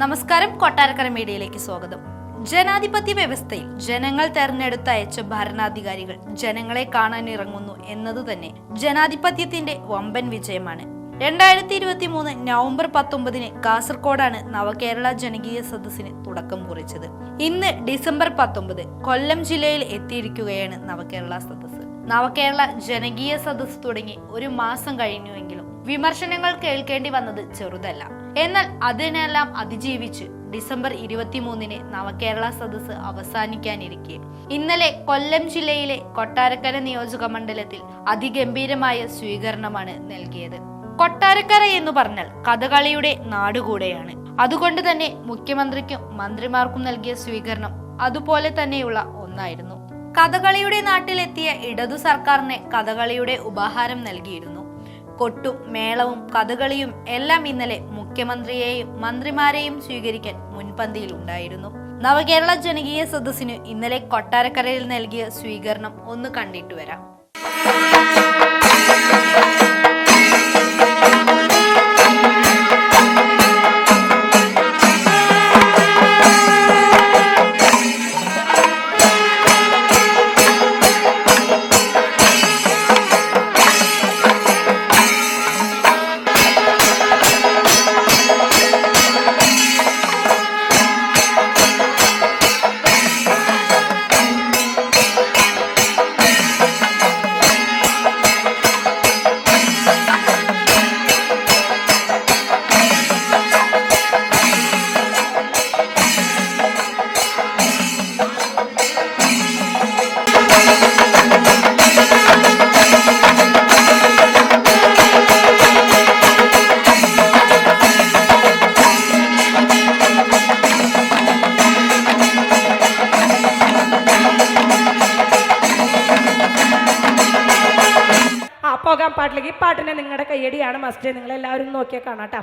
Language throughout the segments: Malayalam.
നമസ്കാരം, കൊട്ടാരക്കര മീഡിയയിലേക്ക് സ്വാഗതം. ജനാധിപത്യ വ്യവസ്ഥയിൽ ജനങ്ങൾ തെരഞ്ഞെടുത്തയച്ച ഭരണാധികാരികൾ ജനങ്ങളെ കാണാനിറങ്ങുന്നു എന്നതു തന്നെ ജനാധിപത്യത്തിന്റെ വമ്പൻ വിജയമാണ്. 2023 നവംബർ 19 കാസർഗോഡാണ് നവകേരള ജനകീയ സദസ്സിന് തുടക്കം കുറിച്ചത്. ഇന്ന് ഡിസംബർ 19 കൊല്ലം ജില്ലയിൽ എത്തിയിരിക്കുകയാണ് നവകേരള സദസ്സ്. നവകേരള ജനകീയ സദസ്സ് തുടങ്ങി ഒരു മാസം കഴിഞ്ഞുവെങ്കിലും വിമർശനങ്ങൾ കേൾക്കേണ്ടി വന്നത് ചെറുതല്ല. എന്നാൽ അതിനെല്ലാം അതിജീവിച്ച് ഡിസംബർ 23 നവകേരള സദസ്സ് അവസാനിക്കാനിരിക്കെ ഇന്നലെ കൊല്ലം ജില്ലയിലെ കൊട്ടാരക്കര നിയോജക മണ്ഡലത്തിൽ അതിഗംഭീരമായ സ്വീകരണമാണ് നൽകിയത്. കൊട്ടാരക്കര എന്ന് പറഞ്ഞാൽ കഥകളിയുടെ നാടുകൂടെയാണ്. അതുകൊണ്ട് തന്നെ മുഖ്യമന്ത്രിക്കും മന്ത്രിമാർക്കും നൽകിയ സ്വീകരണം അതുപോലെ തന്നെയുള്ള ഒന്നായിരുന്നു. കഥകളിയുടെ നാട്ടിലെത്തിയ ഇടതു സർക്കാരിനെ കഥകളിയുടെ ഉപഹാരം നൽകിയിരുന്നു. കൊട്ടും മേളവും കഥകളിയും എല്ലാം ഇന്നലെ മുഖ്യമന്ത്രിയെയും മന്ത്രിമാരെയും സ്വീകരിക്കാൻ മുൻപന്തിയിൽ ഉണ്ടായിരുന്നു. നവകേരള ജനകീയ സദസ്സിന് ഇന്നലെ കൊട്ടാരക്കരയിൽ നൽകിയ സ്വീകരണം ഒന്ന് കണ്ടിട്ട് വരാം. പോകാൻ പാട്ടിലേക്ക് ഈ പാട്ടിനെ നിങ്ങളുടെ കയ്യടിയാണ് മസ്റ്റ്. നിങ്ങൾ എല്ലാവരും നോക്കിയാൽ കാണാട്ടെ.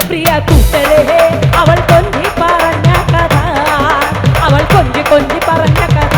പ്രിയ കൂട്ടരെ, അവൾ കൊഞ്ചി പറഞ്ഞ കഥ, അവൾ കൊഞ്ചി കൊഞ്ചി പറഞ്ഞ കഥ.